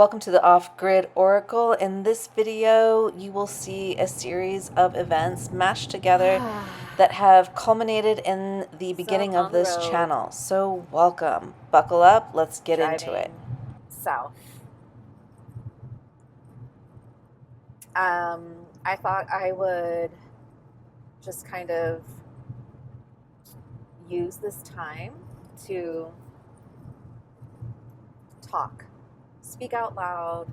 Welcome to the Off-Grid Oracle. In this video, you will see a series of events mashed together that have culminated in the beginning of this channel. So welcome. Buckle up. Let's get into it. South. I thought I would just kind of use this time to talk, speak out loud,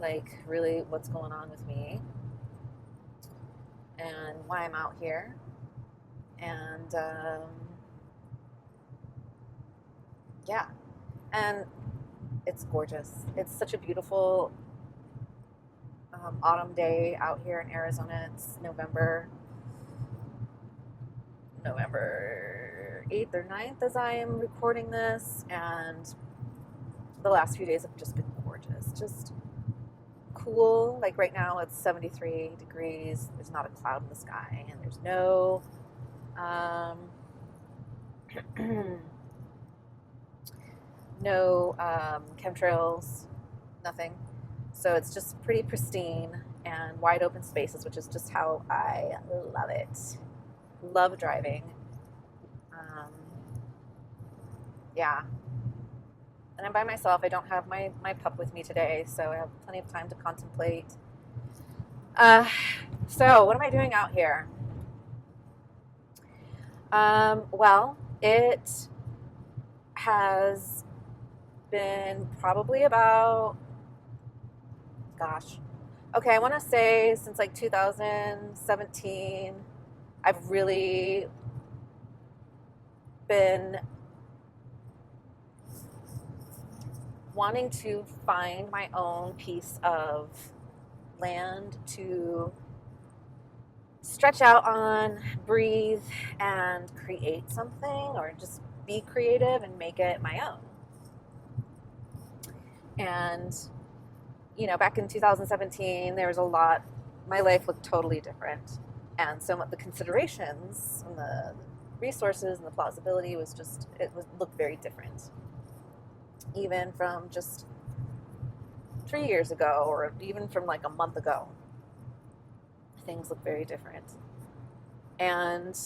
like really what's going on with me and why I'm out here. And yeah, and it's gorgeous. It's such a beautiful autumn day out here in Arizona. It's November 8th or 9th as I am recording this, and the last few days have just been gorgeous. Just cool. Like right now it's 73 degrees. There's not a cloud in the sky, and there's no chemtrails, nothing. So it's just pretty pristine and wide open spaces, which is just how I love it. Love driving. Yeah. And I'm by myself. I don't have my pup with me today, so I have plenty of time to contemplate. So what am I doing out here? Well, it has been probably about, I want to say since like 2017, I've really been wanting to find my own piece of land to stretch out on, breathe, and create something, or just be creative and make it my own. And, you know, back in 2017, there was a lot, my life looked totally different. And some of the considerations and the resources and the plausibility was just, looked very different. Even from just 3 years ago, or even from like a month ago, things look very different. And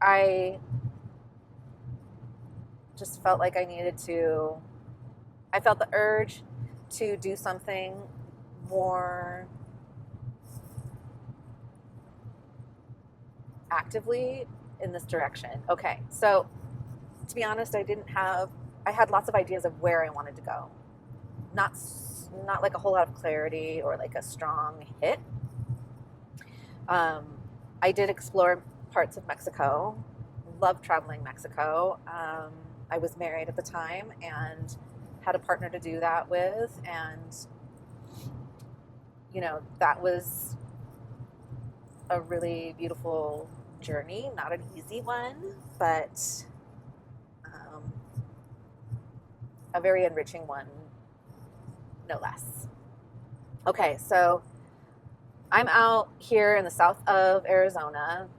I just felt like I felt the urge to do something more actively in this direction. Okay, so to be honest, I had lots of ideas of where I wanted to go. Not like a whole lot of clarity or like a strong hit. I did explore parts of Mexico. Love traveling Mexico. I was married at the time and had a partner to do that with, and you know, that was a really beautiful journey. Not an easy one, but a very enriching one, no less. Okay, so I'm out here in the south of Arizona,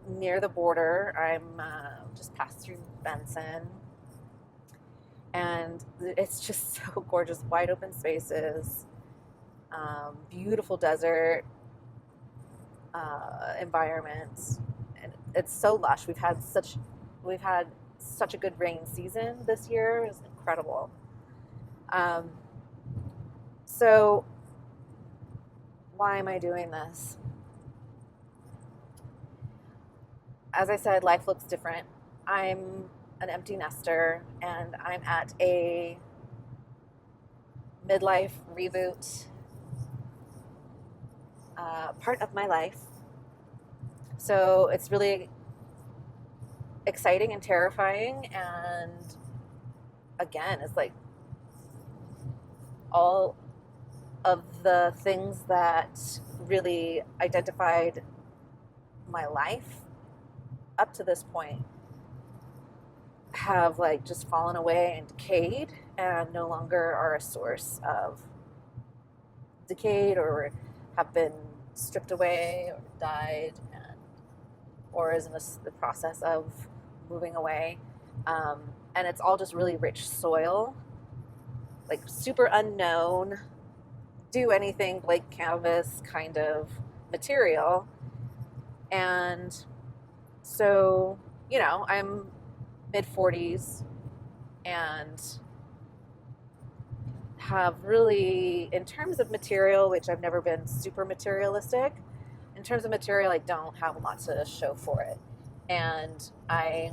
near the border. I'm just passed through Benson, and it's just so gorgeous. Wide open spaces, beautiful desert environments, and it's so lush. We've had such a good rain season this year. It's incredible. So why am I doing this? As I said, life looks different. I'm an empty nester, and I'm at a midlife reboot part of my life. So it's really exciting and terrifying, and again, it's like all of the things that really identified my life up to this point have like just fallen away and decayed, and no longer are a source of decayed, or have been stripped away or died, or is in the process of moving away. And it's all just really rich soil, like super unknown, do anything blank canvas kind of material. And so, I'm mid 40s and have really, in terms of material, which I've never been super materialistic, in terms of material, I don't have a lot to show for it. And my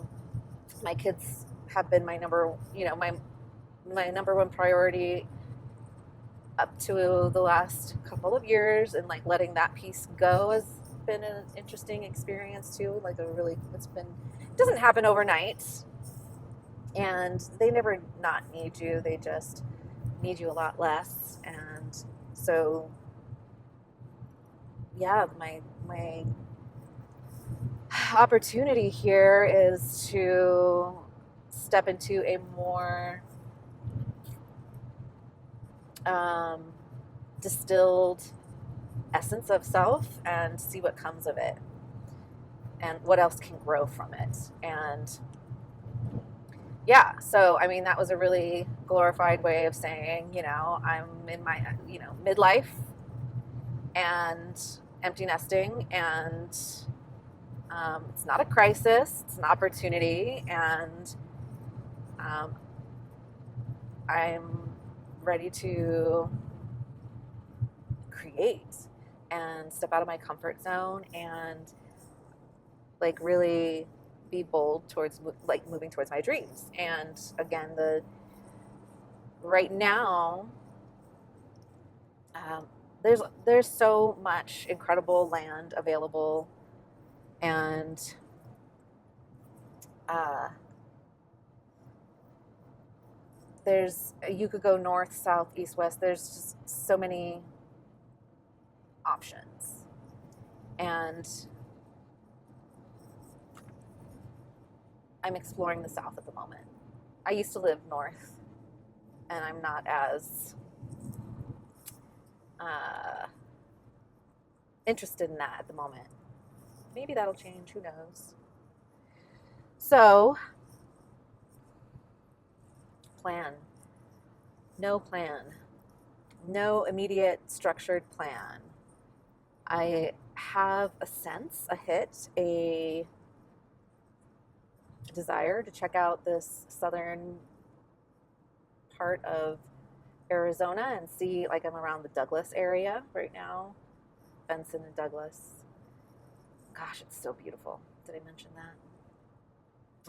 kids have been my my number one priority up to the last couple of years, and like letting that piece go has been an interesting experience too. Like it doesn't happen overnight, and they never not need you. They just need you a lot less. And so, yeah, my opportunity here is to step into a more distilled essence of self and see what comes of it and what else can grow from it. And yeah, so I mean, that was a really glorified way of saying, I'm in my, midlife and empty nesting, and it's not a crisis, it's an opportunity, and I'm ready to create and step out of my comfort zone and like really be bold towards like moving towards my dreams. And again, right now, there's so much incredible land available, and you could go north, south, east, west. There's just so many options, and I'm exploring the south at the moment. I used to live north, and I'm not as interested in that at the moment. Maybe that'll change, who knows. So, no plan, no immediate structured plan. I have a sense, a desire to check out this southern part of Arizona and see, like, I'm around the Douglas area right now, Benson and Douglas. Gosh, it's so beautiful. Did I mention that?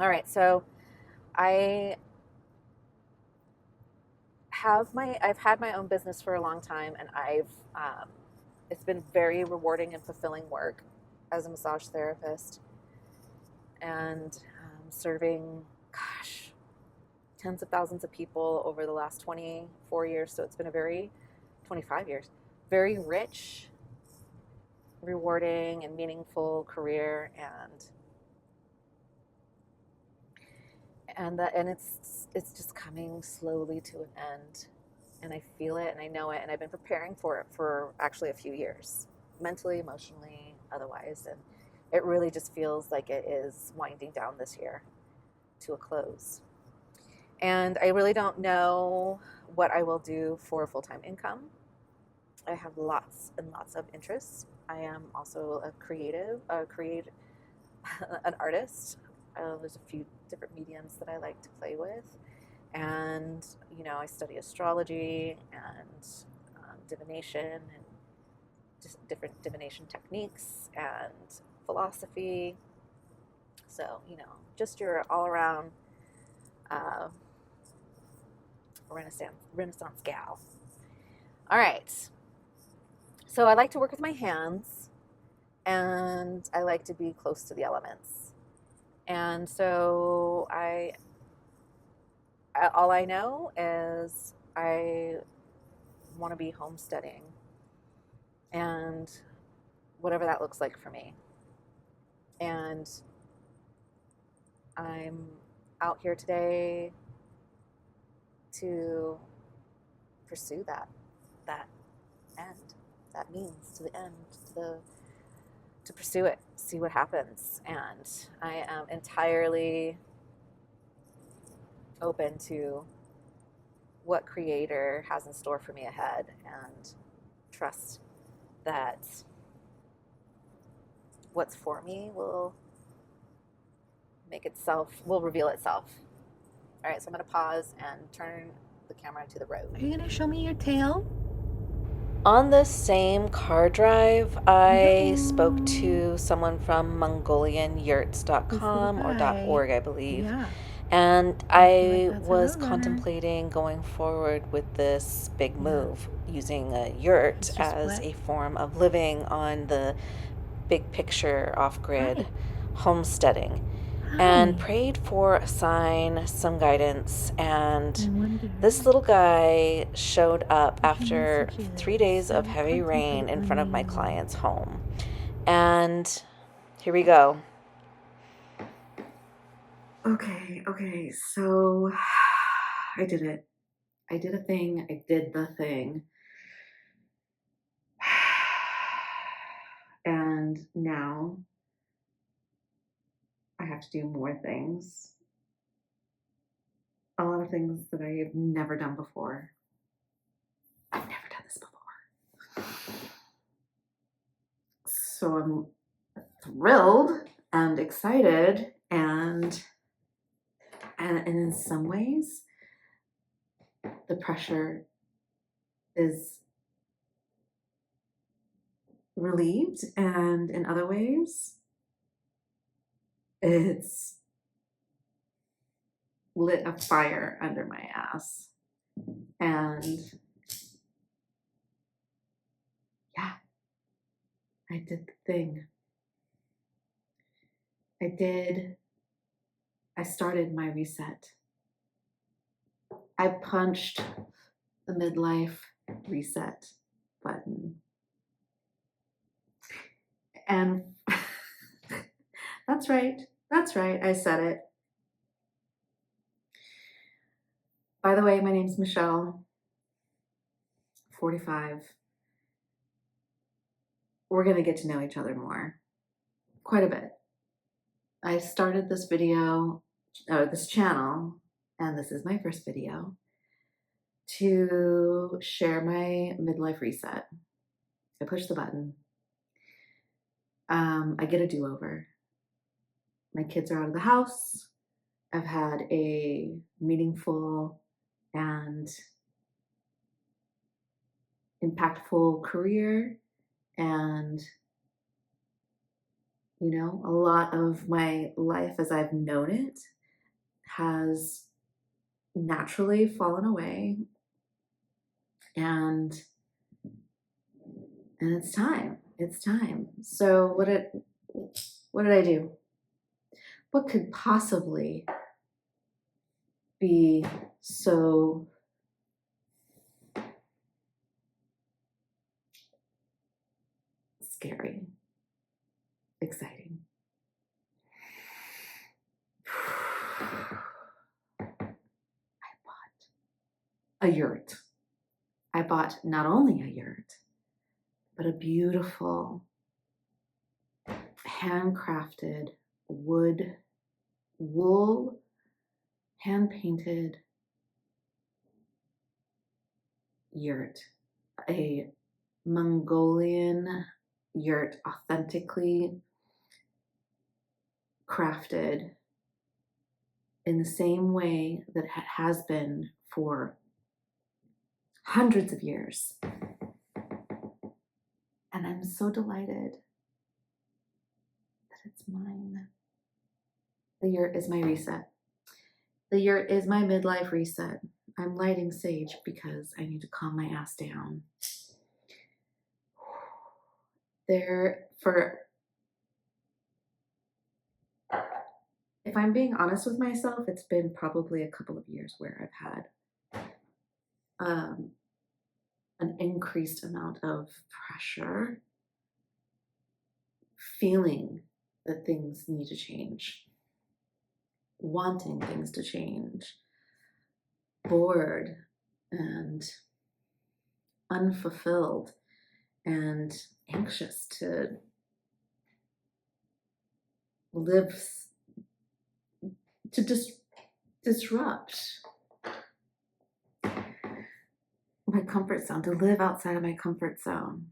All right, so I've had my own business for a long time, and it's been very rewarding and fulfilling work as a massage therapist, and serving, gosh, tens of thousands of people over the last 24 years. So it's been 25 years, very rich, rewarding, and meaningful career, and it's just coming slowly to an end, and I feel it and I know it, and I've been preparing for it for actually a few years, mentally, emotionally, otherwise, and it really just feels like it is winding down this year to a close. And I really don't know what I will do for full-time income. I have lots and lots of interests. I am also an artist. There's a few different mediums that I like to play with. And, I study astrology and divination and just different divination techniques and philosophy. So, just your all-around Renaissance gal. All right. So I like to work with my hands, and I like to be close to the elements. And so all I know is I want to be homesteading, and whatever that looks like for me. And I'm out here today to pursue that end, that means to the end, to pursue it, see what happens. And I am entirely open to what Creator has in store for me ahead, and trust that what's for me will reveal itself. All right, so I'm going to pause and turn the camera to the road. Are you gonna show me your tail? On this same car drive, I No. spoke to someone from MongolianYurts.com or Guy. .org, I believe. Yeah. And I I feel like that's a was roadrunner. contemplating going forward with this big move, using a yurt It's just as wet. a form of living on the big picture off-grid Hi. homesteading. Hi. And prayed for a sign, some guidance, I and wonder. this little guy showed up Your after messages. 3 days of I heavy rain contemplate in front of my on you. client's home. And here we go. Okay, so I did it. I did a thing. I did the thing. And now I have to do more things. A lot of things that I have never done before. I've never done this before. So I'm thrilled and excited and in some ways the pressure is relieved, and in other ways it's lit a fire under my ass. And yeah, I did the thing. I started my reset. I punched the midlife reset button. And that's right, I said it. By the way, my name's Michelle, 45. We're gonna get to know each other more, quite a bit. I started this channel, and this is my first video, to share my midlife reset. I push the button. I get a do-over. My kids are out of the house. I've had a meaningful and impactful career, and a lot of my life as I've known it has naturally fallen away, and it's time. So what did I do? What could possibly be so scary, exciting? I bought a yurt. I bought not only a yurt, but a beautiful handcrafted wool, hand-painted yurt, a Mongolian yurt, authentically crafted in the same way that it has been for hundreds of years. And I'm so delighted that it's mine. The yurt is my reset. The yurt is my midlife reset. I'm lighting sage because I need to calm my ass down. If I'm being honest with myself, it's been probably a couple of years where I've had an increased amount of pressure, feeling that things need to change, wanting things to change, bored and unfulfilled and anxious to live, to disrupt my comfort zone, to live outside of my comfort zone.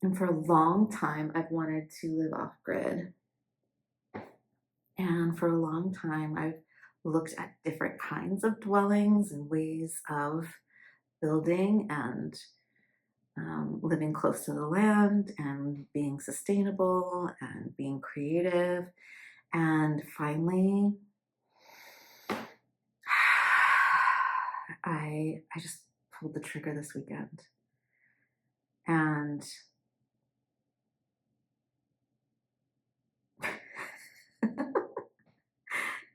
And for a long time, I've wanted to live off grid. And for a long time, I've looked at different kinds of dwellings and ways of building and living close to the land and being sustainable and being creative. And finally, I just pulled the trigger this weekend. And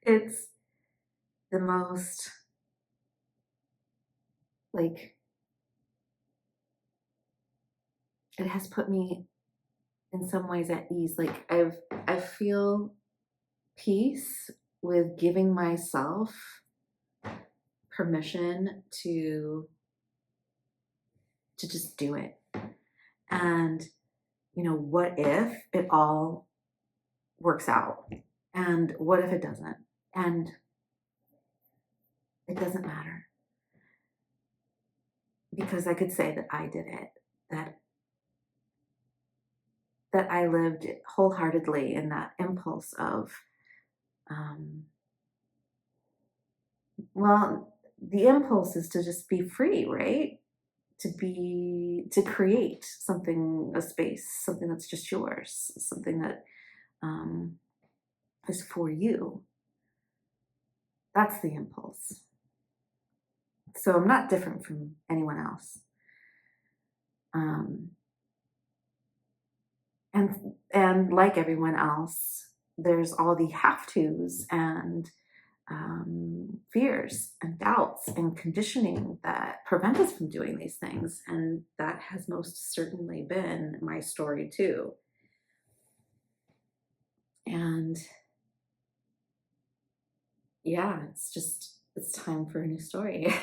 it's the most, like, it has put me in some ways at ease. Like I feel peace with giving myself permission to just do it. And, you know, what if it all works out? And what if it doesn't? And it doesn't matter. Because I could say that I did it, that I lived wholeheartedly in that impulse of, well, the impulse is to just be free, right? To create something, a space, something that's just yours, something that is for you. That's the impulse. So I'm not different from anyone else. And like everyone else, there's all the have-tos and fears and doubts and conditioning that prevent us from doing these things. And that has most certainly been my story too. And yeah, it's time for a new story.